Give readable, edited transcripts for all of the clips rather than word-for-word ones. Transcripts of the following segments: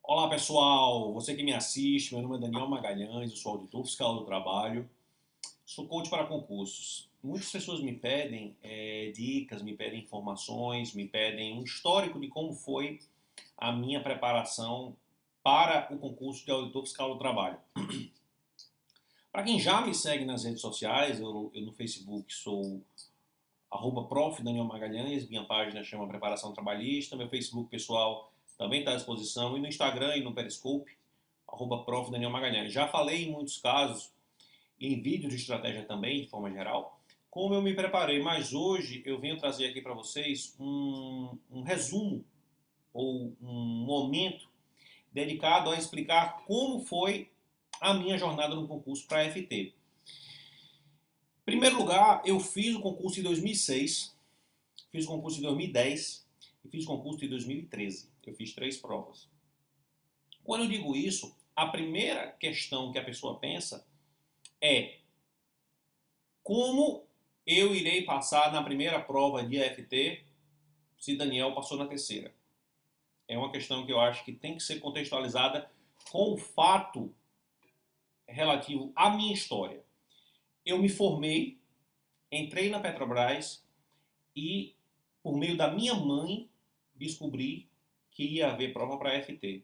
Olá pessoal, você que me assiste, meu nome é Daniel Magalhães, eu sou auditor fiscal do trabalho, sou coach para concursos. Muitas pessoas me pedem dicas, me pedem informações, me pedem um histórico de como foi a minha preparação para o concurso de auditor fiscal do trabalho. Para quem já me segue nas redes sociais, eu no Facebook sou @prof. Daniel Magalhães, minha página chama Preparação Trabalhista, meu Facebook pessoal também está à disposição, e no Instagram e no Periscope, @prof. Daniel Magalhães. Já falei em muitos casos, em vídeos de estratégia também, de forma geral, como eu me preparei, mas hoje eu venho trazer aqui para vocês um resumo ou um momento dedicado a explicar como foi a minha jornada no concurso para a FT. Em primeiro lugar, eu fiz o concurso em 2006, fiz o concurso em 2010 e fiz o concurso em 2013. Eu fiz 3 provas. Quando eu digo isso, a primeira questão que a pessoa pensa é como eu irei passar na primeira prova de AFT se Daniel passou na terceira. É uma questão que eu acho que tem que ser contextualizada com o fato relativo à minha história. Eu me formei, entrei na Petrobras e, por meio da minha mãe, descobri que ia haver prova para FT.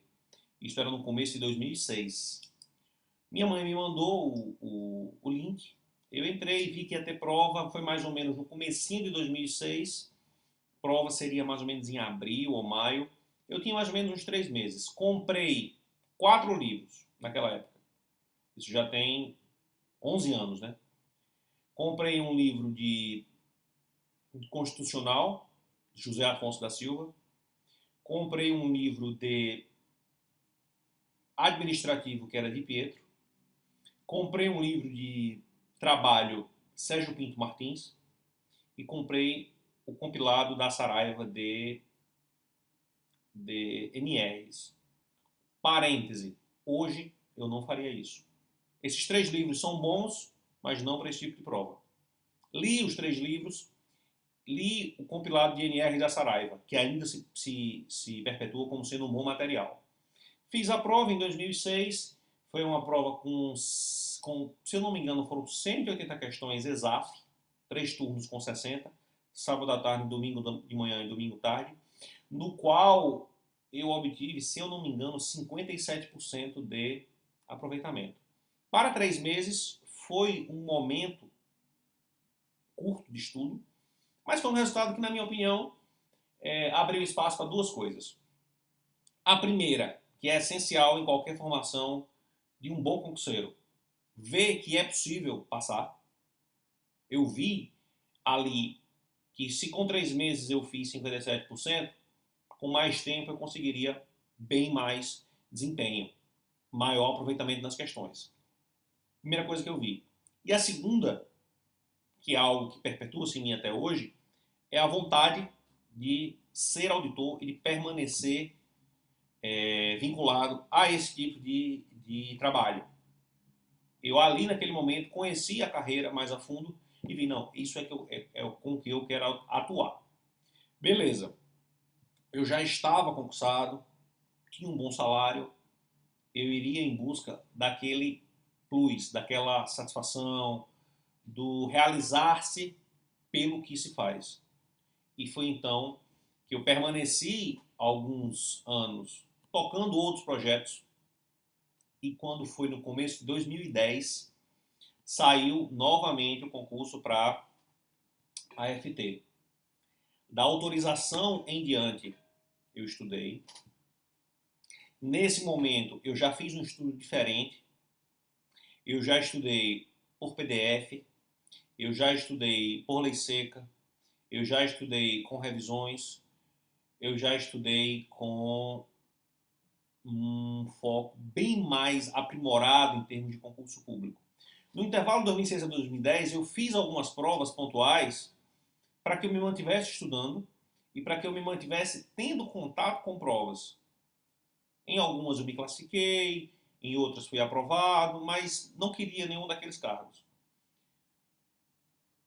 Isso era no começo de 2006. Minha mãe me mandou o link, eu entrei, vi que ia ter prova, foi mais ou menos no comecinho de 2006, prova seria mais ou menos em abril ou maio. Eu tinha mais ou menos uns 3 meses. Comprei 4 livros naquela época. Isso já tem 11 anos, né? Comprei um livro de constitucional, de José Afonso da Silva. Comprei um livro de administrativo, que era de Pietro. Comprei um livro de trabalho, Sérgio Pinto Martins. E comprei o compilado da Saraiva de NRs. Parêntese, hoje eu não faria isso. Esses 3 livros são bons, mas não para esse tipo de prova. Li os 3 livros, li o compilado de NR da Saraiva, que ainda se perpetua como sendo um bom material. Fiz a prova em 2006, foi uma prova se eu não me engano, foram 180 questões EXAF, 3 turnos com 60, sábado à tarde, domingo de manhã e domingo tarde, no qual eu obtive, se eu não me engano, 57% de aproveitamento. Para 3 meses, foi um momento curto de estudo, mas foi um resultado que, na minha opinião, abriu espaço para 2 coisas. A primeira, que é essencial em qualquer formação de um bom concurseiro, ver que é possível passar. Eu vi ali que se com 3 meses eu fiz 57%, com mais tempo eu conseguiria bem mais desempenho, maior aproveitamento nas questões. Primeira coisa que eu vi. E a segunda, que é algo que perpetua-se em mim até hoje, é a vontade de ser auditor e de permanecer vinculado a esse tipo de trabalho. Eu ali naquele momento conheci a carreira mais a fundo e vi, não, isso é com que eu quero atuar. Beleza, eu já estava concursado, tinha um bom salário, eu iria em busca daquele plus, daquela satisfação, do realizar-se pelo que se faz. E foi então que eu permaneci alguns anos tocando outros projetos, e quando foi no começo de 2010, saiu novamente o concurso para a AFT. Da autorização em diante, eu estudei. Nesse momento, eu já fiz um estudo diferente. Eu já estudei por PDF, eu já estudei por lei seca, eu já estudei com revisões, eu já estudei com um foco bem mais aprimorado em termos de concurso público. No intervalo de 2006 a 2010, eu fiz algumas provas pontuais para que eu me mantivesse estudando e para que eu me mantivesse tendo contato com provas. Em algumas eu me classifiquei, em outras fui aprovado, mas não queria nenhum daqueles cargos.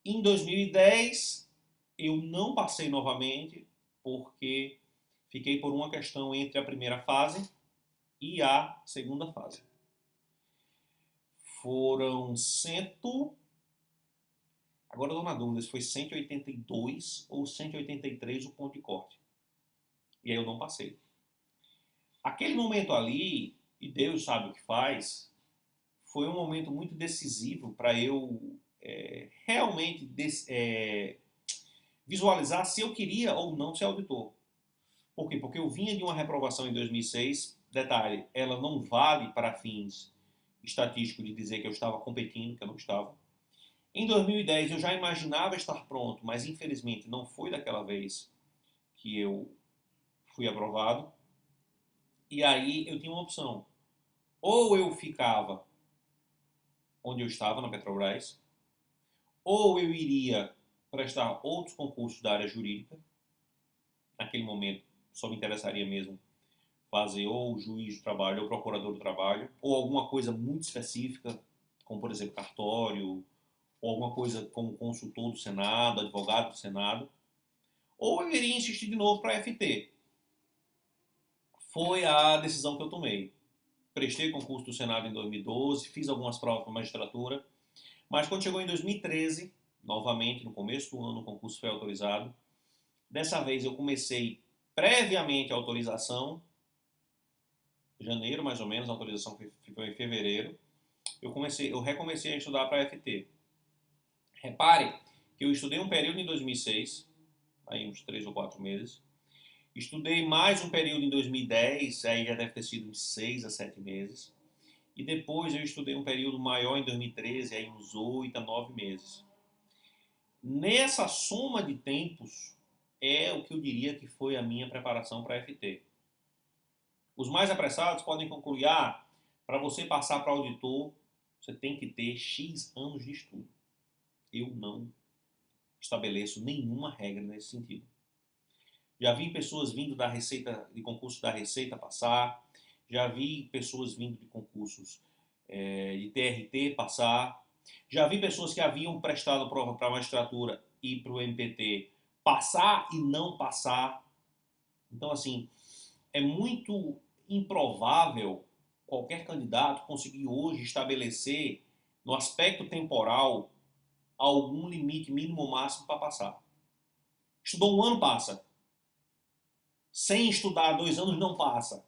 Em 2010, eu não passei novamente, porque fiquei por uma questão entre a primeira fase e a segunda fase. Foram agora eu estou na dúvida se foi 182 ou 183 o ponto de corte. E aí eu não passei. Aquele momento ali, e Deus sabe o que faz, foi um momento muito decisivo para eu realmente visualizar se eu queria ou não ser auditor. Por quê? Porque eu vinha de uma reprovação em 2006. Detalhe, ela não vale para fins estatísticos de dizer que eu estava competindo, que eu não estava. Em 2010 eu já imaginava estar pronto, mas infelizmente não foi daquela vez que eu fui aprovado. E aí eu tinha uma opção. Ou eu ficava onde eu estava, na Petrobras, ou eu iria prestar outros concursos da área jurídica. Naquele momento só me interessaria mesmo fazer ou juiz do trabalho ou procurador do trabalho, ou alguma coisa muito específica, como por exemplo cartório, ou alguma coisa como consultor do Senado, advogado do Senado, ou eu iria insistir de novo para a FT. Foi a decisão que eu tomei. Prestei concurso do Senado em 2012, fiz algumas provas para magistratura, mas quando chegou em 2013, novamente no começo do ano o concurso foi autorizado. Dessa vez eu comecei previamente a autorização, janeiro mais ou menos, a autorização foi em fevereiro. Eu recomecei a estudar para a FT. Repare que eu estudei um período em 2006, aí uns 3 ou 4 meses. Estudei mais um período em 2010, aí já deve ter sido uns 6 a 7 meses. E depois eu estudei um período maior em 2013, aí uns 8 a 9 meses. Nessa soma de tempos, é o que eu diria que foi a minha preparação para a FT. Os mais apressados podem concluir, para você passar para auditor, você tem que ter X anos de estudo. Eu não estabeleço nenhuma regra nesse sentido. Já vi pessoas vindo da Receita, de concursos da Receita passar, já vi pessoas vindo de concursos de TRT passar, já vi pessoas que haviam prestado prova para a magistratura e para o MPT passar e não passar. Então, assim, é muito improvável qualquer candidato conseguir hoje estabelecer, no aspecto temporal, algum limite mínimo ou máximo para passar. Estudou um ano, passa. Sem estudar 2 anos, não passa.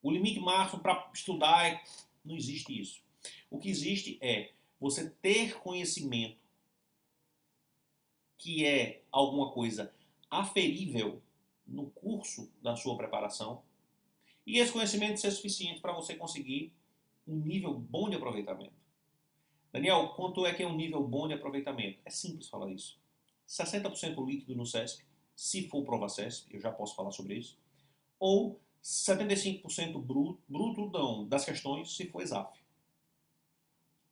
O limite máximo para estudar não existe isso. O que existe é você ter conhecimento que é alguma coisa aferível no curso da sua preparação e esse conhecimento ser suficiente para você conseguir um nível bom de aproveitamento. Daniel, quanto é que é um nível bom de aproveitamento? É simples falar isso. 60% líquido no CESP, se for prova CESP, eu já posso falar sobre isso, ou 75% bruto não, das questões, se for ESAF.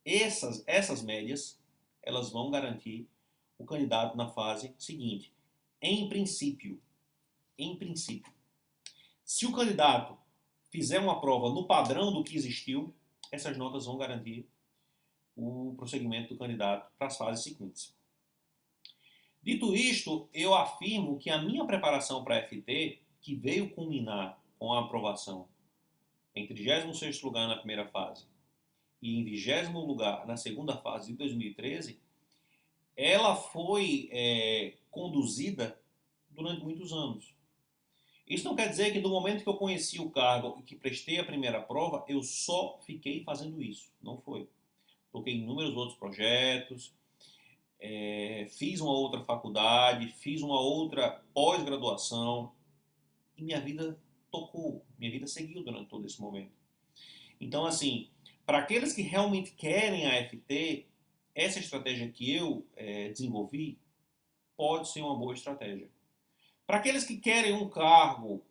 Essas médias, elas vão garantir o candidato na fase seguinte. Em princípio, se o candidato fizer uma prova no padrão do que existiu, essas notas vão garantir o prosseguimento do candidato para as fases seguintes. Dito isto, eu afirmo que a minha preparação para a FT, que veio culminar com a aprovação em 36º lugar na primeira fase e em 20º lugar na segunda fase de 2013, ela foi conduzida durante muitos anos. Isso não quer dizer que do momento que eu conheci o cargo e que prestei a primeira prova, eu só fiquei fazendo isso. Não foi. Toquei em inúmeros outros projetos, fiz uma outra faculdade, fiz uma outra pós-graduação e minha vida tocou, minha vida seguiu durante todo esse momento. Então, assim, para aqueles que realmente querem a FT, essa estratégia que eu desenvolvi pode ser uma boa estratégia. Para aqueles que querem um cargo,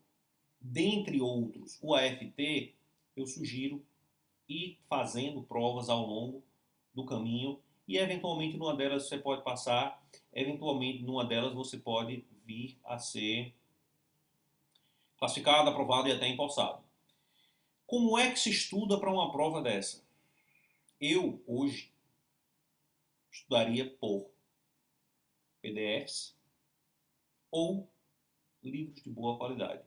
dentre outros, o AFT, eu sugiro ir fazendo provas ao longo do caminho e eventualmente numa delas você pode passar, eventualmente numa delas você pode vir a ser classificado, aprovado e até empossado. Como é que se estuda para uma prova dessa? Eu, hoje, estudaria por PDFs ou livros de boa qualidade.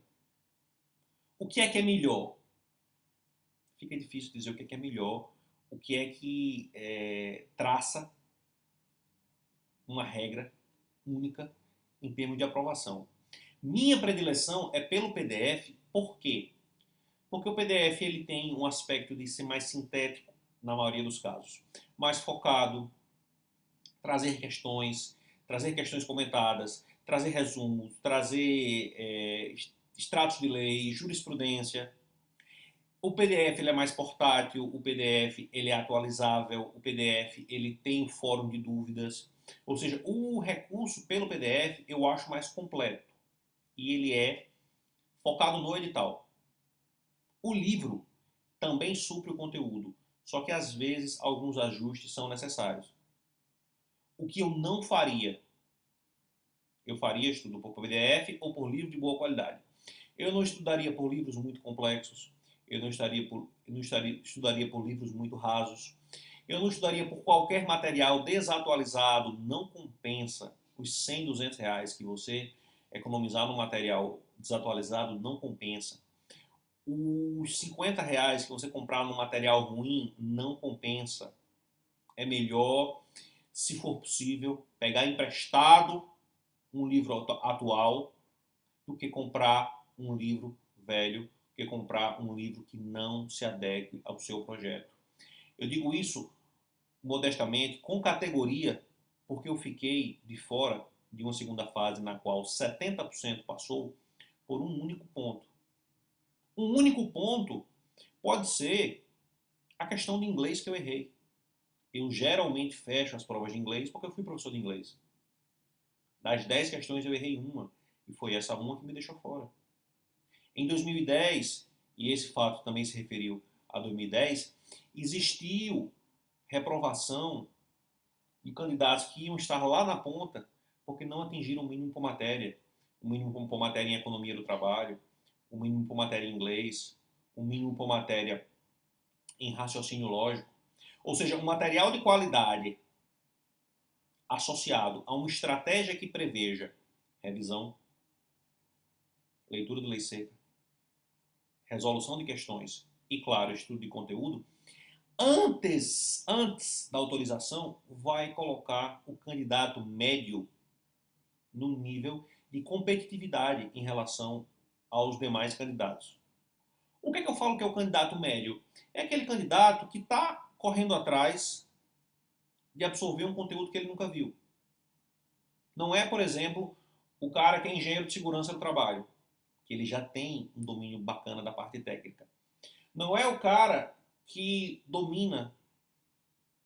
O que é melhor? fica difícil dizer o que é melhor, o que é que traça uma regra única em termos de aprovação. Minha predileção é pelo PDF, por quê? Porque o PDF ele tem um aspecto de ser mais sintético, na maioria dos casos, mais focado, trazer questões comentadas, trazer resumos, trazer extratos de lei, jurisprudência. O PDF ele é mais portátil, o PDF ele é atualizável, o PDF ele tem fórum de dúvidas. Ou seja, o recurso pelo PDF eu acho mais completo e ele é focado no edital. O livro também supre o conteúdo, só que às vezes alguns ajustes são necessários. O que eu não faria, eu faria estudo por PDF ou por livro de boa qualidade. Eu não estudaria por livros muito complexos, eu não estudaria por livros muito rasos, eu não estudaria por qualquer material desatualizado, não compensa os 100, 200 reais que você economizar no material desatualizado, não compensa. Os 50 reais que você comprar no material ruim, não compensa. É melhor, se for possível, pegar emprestado um livro atual do que comprar um livro velho, do que comprar um livro que não se adeque ao seu projeto. Eu digo isso modestamente, com categoria, porque eu fiquei de fora de uma segunda fase na qual 70% passou por um único ponto. Um único ponto pode ser a questão de inglês que eu errei. Eu geralmente fecho as provas de inglês porque eu fui professor de inglês. Das 10 questões eu errei uma, e foi essa uma que me deixou fora. Em 2010, e esse fato também se referiu a 2010, existiu reprovação de candidatos que iam estar lá na ponta porque não atingiram o mínimo por matéria. O mínimo por matéria em economia do trabalho, o mínimo por matéria em inglês, o mínimo por matéria em raciocínio lógico. Ou seja, um material de qualidade associado a uma estratégia que preveja revisão, leitura de lei seca, resolução de questões e, claro, estudo de conteúdo, antes da autorização, vai colocar o candidato médio no nível de competitividade em relação aos demais candidatos. O que é que eu falo que é o candidato médio? É aquele candidato que está correndo atrás de absorver um conteúdo que ele nunca viu. Não é, por exemplo, o cara que é engenheiro de segurança do trabalho, que ele já tem um domínio bacana da parte técnica. Não é o cara que domina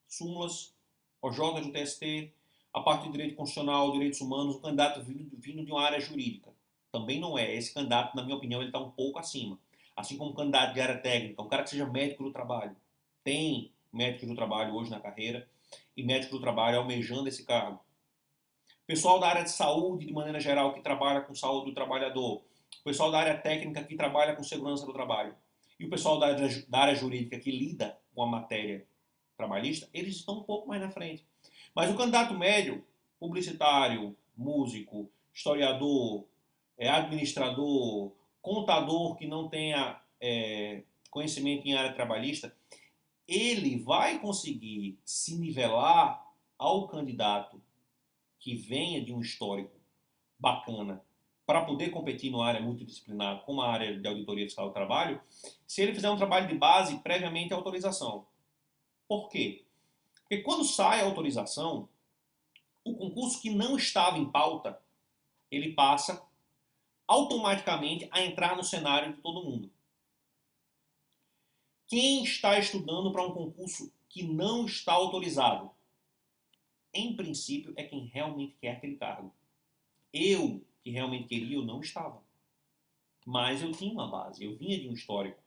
súmulas, OJ do TST, a parte de direito constitucional, direitos humanos, o candidato vindo de uma área jurídica. Também não é. Esse candidato, na minha opinião, ele está um pouco acima. Assim como o candidato de área técnica, um cara que seja médico do trabalho. Tem médico do trabalho hoje na carreira e médico do trabalho almejando esse cargo. Pessoal da área de saúde, de maneira geral, que trabalha com saúde do trabalhador. O pessoal da área técnica que trabalha com segurança do trabalho. E o pessoal da área jurídica que lida com a matéria trabalhista, eles estão um pouco mais na frente. Mas o candidato médio, publicitário, músico, historiador, administrador, contador que não tenha conhecimento em área trabalhista, ele vai conseguir se nivelar ao candidato que venha de um histórico bacana para poder competir numa área multidisciplinar como a área de auditoria fiscal do trabalho, se ele fizer um trabalho de base previamente à autorização. Por quê? Porque quando sai a autorização, o concurso que não estava em pauta, ele passa automaticamente a entrar no cenário de todo mundo. Quem está estudando para um concurso que não está autorizado, em princípio, é quem realmente quer aquele cargo. Eu, que realmente queria, eu não estava. Mas eu tinha uma base, eu vinha de um histórico.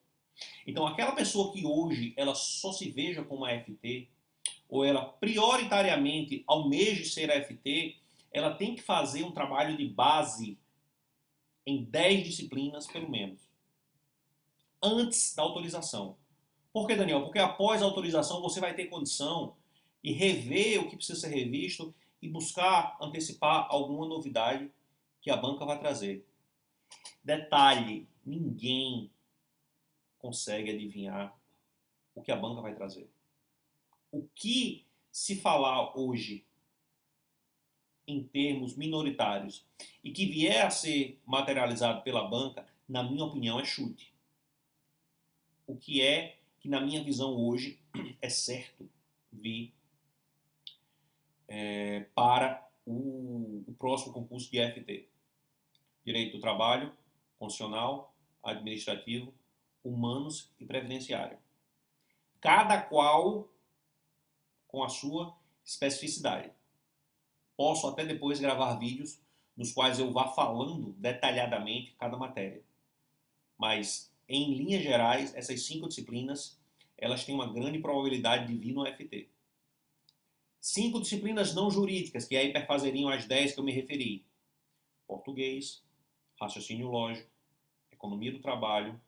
Então, aquela pessoa que hoje ela só se veja como AFT, ou ela prioritariamente almeja ser AFT, ela tem que fazer um trabalho de base em 10 disciplinas, pelo menos, antes da autorização. Por que, Daniel? Porque após a autorização você vai ter condição de rever o que precisa ser revisto e buscar antecipar alguma novidade que a banca vai trazer. Detalhe, ninguém consegue adivinhar o que a banca vai trazer. O que se falar hoje em termos minoritários e que vier a ser materializado pela banca, na minha opinião, é chute. O que é que, na minha visão hoje, é certo vir para o próximo concurso de FT. Direito do Trabalho, Constitucional, Administrativo, Humanos e Previdenciário. Cada qual com a sua especificidade. Posso até depois gravar vídeos nos quais eu vá falando detalhadamente cada matéria. Mas, em linhas gerais, essas 5 disciplinas, elas têm uma grande probabilidade de vir no FT. 5 disciplinas não jurídicas, que aí perfazeriam as 10 que eu me referi. Português, raciocínio lógico, economia do trabalho,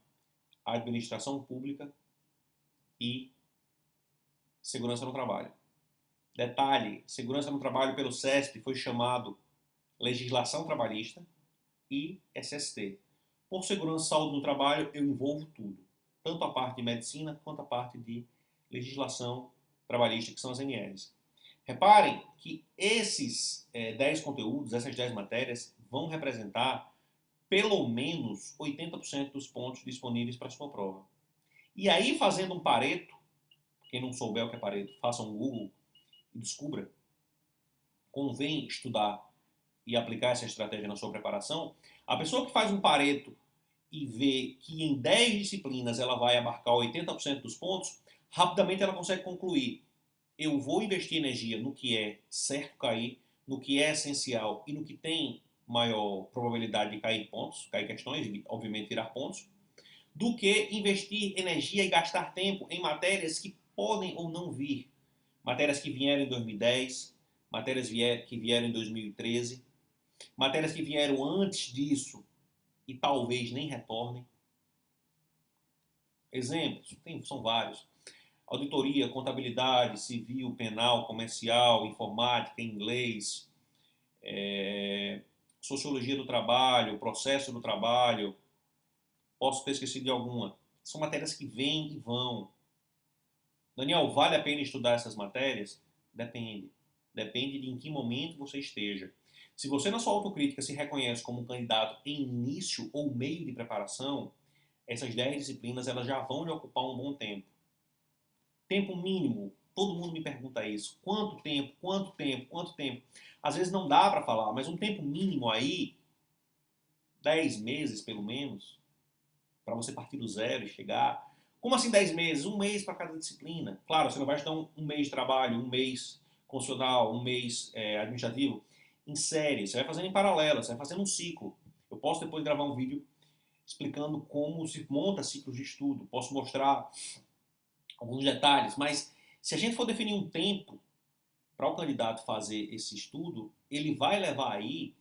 administração pública e segurança no trabalho. Detalhe, segurança no trabalho pelo CESP foi chamado legislação trabalhista e SST. Por segurança e saúde no trabalho, eu envolvo tudo. Tanto a parte de medicina, quanto a parte de legislação trabalhista, que são as NRs. Reparem que esses 10 conteúdos, essas 10 matérias, vão representar pelo menos 80% dos pontos disponíveis para a sua prova. E aí, fazendo um Pareto, quem não souber o que é Pareto, faça um Google e descubra. Convém estudar e aplicar essa estratégia na sua preparação. A pessoa que faz um Pareto e vê que em 10 disciplinas ela vai abarcar 80% dos pontos, rapidamente ela consegue concluir: eu vou investir energia no que é certo cair, no que é essencial e no que tem maior probabilidade de cair pontos, cair questões, obviamente virar pontos, do que investir energia e gastar tempo em matérias que podem ou não vir. Matérias que vieram em 2010, matérias que vieram em 2013, matérias que vieram antes disso e talvez nem retornem. Exemplos, são vários. Auditoria, contabilidade, civil, penal, comercial, informática, inglês, sociologia do trabalho, processo do trabalho. Posso ter esquecido de alguma. São matérias que vêm e vão. Daniel, vale a pena estudar essas matérias? Depende. Depende de em que momento você esteja. Se você na sua autocrítica se reconhece como um candidato em início ou meio de preparação, essas 10 disciplinas elas já vão lhe ocupar um bom tempo. Tempo mínimo, todo mundo me pergunta isso. Quanto tempo? Quanto tempo? Quanto tempo? Às vezes não dá para falar, mas um tempo mínimo aí, 10 meses pelo menos, para você partir do zero e chegar. Como assim 10 meses? Um mês para cada disciplina. Claro, você não vai estudar um mês de trabalho, um mês constitucional, um mês administrativo em série. Você vai fazendo em paralelo, você vai fazendo um ciclo. Eu posso depois gravar um vídeo explicando como se monta ciclos de estudo. Posso mostrar alguns detalhes, mas se a gente for definir um tempo para o candidato fazer esse estudo, ele vai levar aí,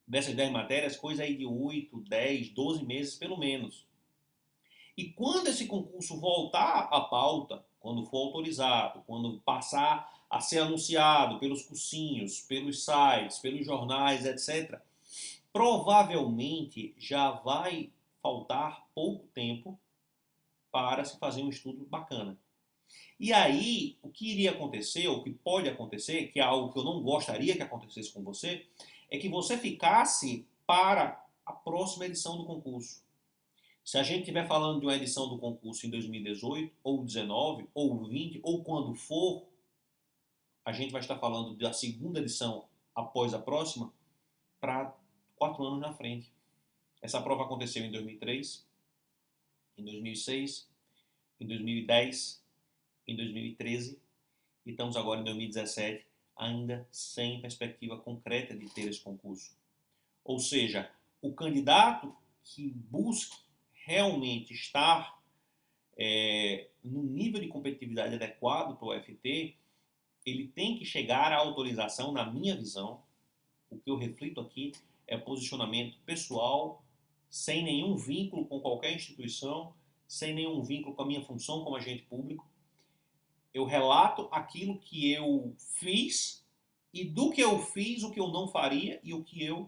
dessas 10 matérias, coisa aí de 8, 10, 12 meses pelo menos. E quando esse concurso voltar à pauta, quando for autorizado, quando passar a ser anunciado pelos cursinhos, pelos sites, pelos jornais, etc., provavelmente já vai faltar pouco tempo para se fazer um estudo bacana. E aí, o que iria acontecer, ou o que pode acontecer, que é algo que eu não gostaria que acontecesse com você, é que você ficasse para a próxima edição do concurso. Se a gente estiver falando de uma edição do concurso em 2018, ou 19, ou 20, ou quando for, a gente vai estar falando da segunda edição após a próxima, para 4 anos na frente. Essa prova aconteceu em 2003, em 2006, em 2010, em 2013 e estamos agora em 2017, ainda sem perspectiva concreta de ter esse concurso. Ou seja, o candidato que busque realmente estar no nível de competitividade adequado para o UFT, ele tem que chegar à autorização, na minha visão. O que eu reflito aqui é posicionamento pessoal, sem nenhum vínculo com qualquer instituição, sem nenhum vínculo com a minha função como agente público. Eu relato aquilo que eu fiz e do que eu fiz, o que eu não faria e o que eu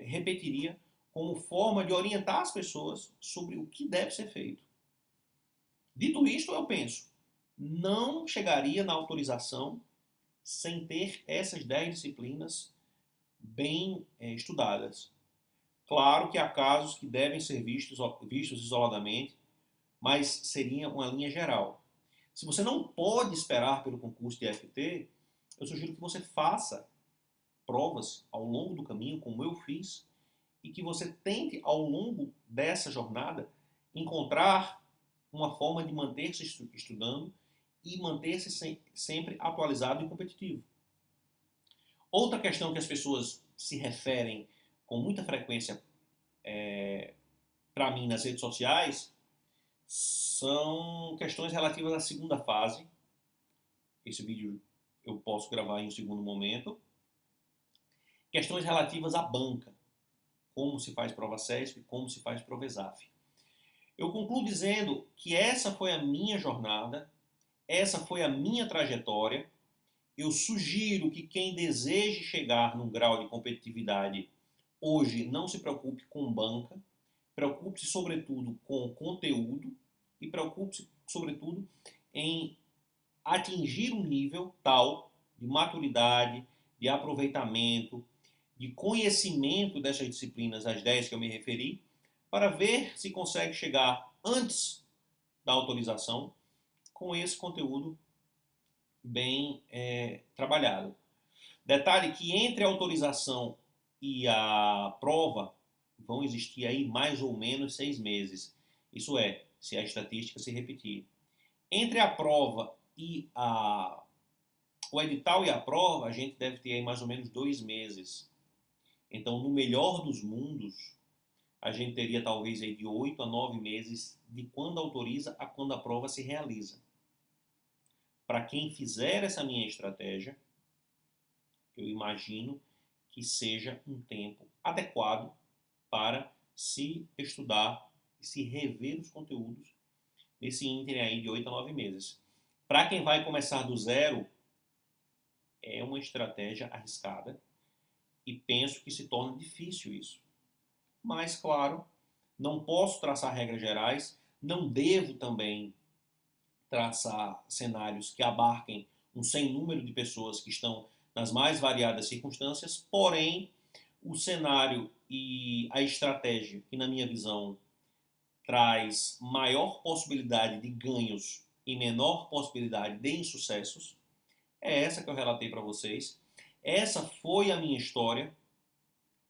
repetiria como forma de orientar as pessoas sobre o que deve ser feito. Dito isto, eu penso, não chegaria na autorização sem ter essas 10 disciplinas bem estudadas. Claro que há casos que devem ser vistos isoladamente, mas seria uma linha geral. Se você não pode esperar pelo concurso de FT, eu sugiro que você faça provas ao longo do caminho, como eu fiz, e que você tente, ao longo dessa jornada, encontrar uma forma de manter-se estudando e manter-se sempre atualizado e competitivo. Outra questão que as pessoas se referem com muita frequência para mim nas redes sociais são questões relativas à segunda fase. Esse vídeo eu posso gravar em um segundo momento. Questões relativas à banca. Como se faz prova CESP, como se faz prova ESAF. Eu concluo dizendo que essa foi a minha jornada, essa foi a minha trajetória. Eu sugiro que quem deseje chegar num grau de competitividade hoje não se preocupe com banca, preocupe-se sobretudo com conteúdo e preocupe-se sobretudo em atingir um nível tal de maturidade, de aproveitamento, de conhecimento dessas disciplinas, as 10 que eu me referi, para ver se consegue chegar antes da autorização com esse conteúdo bem trabalhado. Detalhe que entre a autorização e a prova vão existir aí mais ou menos 6 meses. Isso é, se a estatística se repetir. Entre a prova e o edital e a prova, a gente deve ter aí mais ou menos 2 meses. Então, no melhor dos mundos, a gente teria talvez aí de 8 a 9 meses de quando autoriza a quando a prova se realiza. Para quem fizer essa minha estratégia, eu imagino que seja um tempo adequado para se estudar e se rever os conteúdos nesse ínterim aí de 8 a 9 meses. Para quem vai começar do zero, é uma estratégia arriscada e penso que se torna difícil isso. Mas, claro, não posso traçar regras gerais, não devo também traçar cenários que abarquem um sem número de pessoas que estão nas mais variadas circunstâncias, porém, o cenário e a estratégia que, na minha visão, traz maior possibilidade de ganhos e menor possibilidade de insucessos, é essa que eu relatei para vocês. Essa foi a minha história,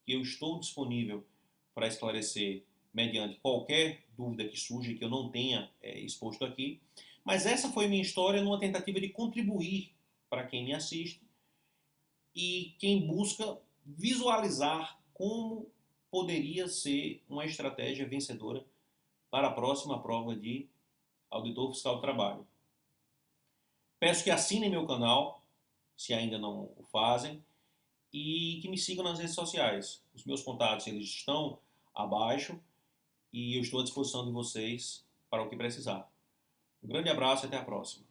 que eu estou disponível para esclarecer mediante qualquer dúvida que surja que eu não tenha exposto aqui. Mas essa foi minha história numa tentativa de contribuir para quem me assiste e quem busca visualizar como poderia ser uma estratégia vencedora para a próxima prova de auditor fiscal do trabalho. Peço que assinem meu canal, se ainda não o fazem, e que me sigam nas redes sociais. Os meus contatos eles estão abaixo e eu estou à disposição de vocês para o que precisar. Um grande abraço e até a próxima.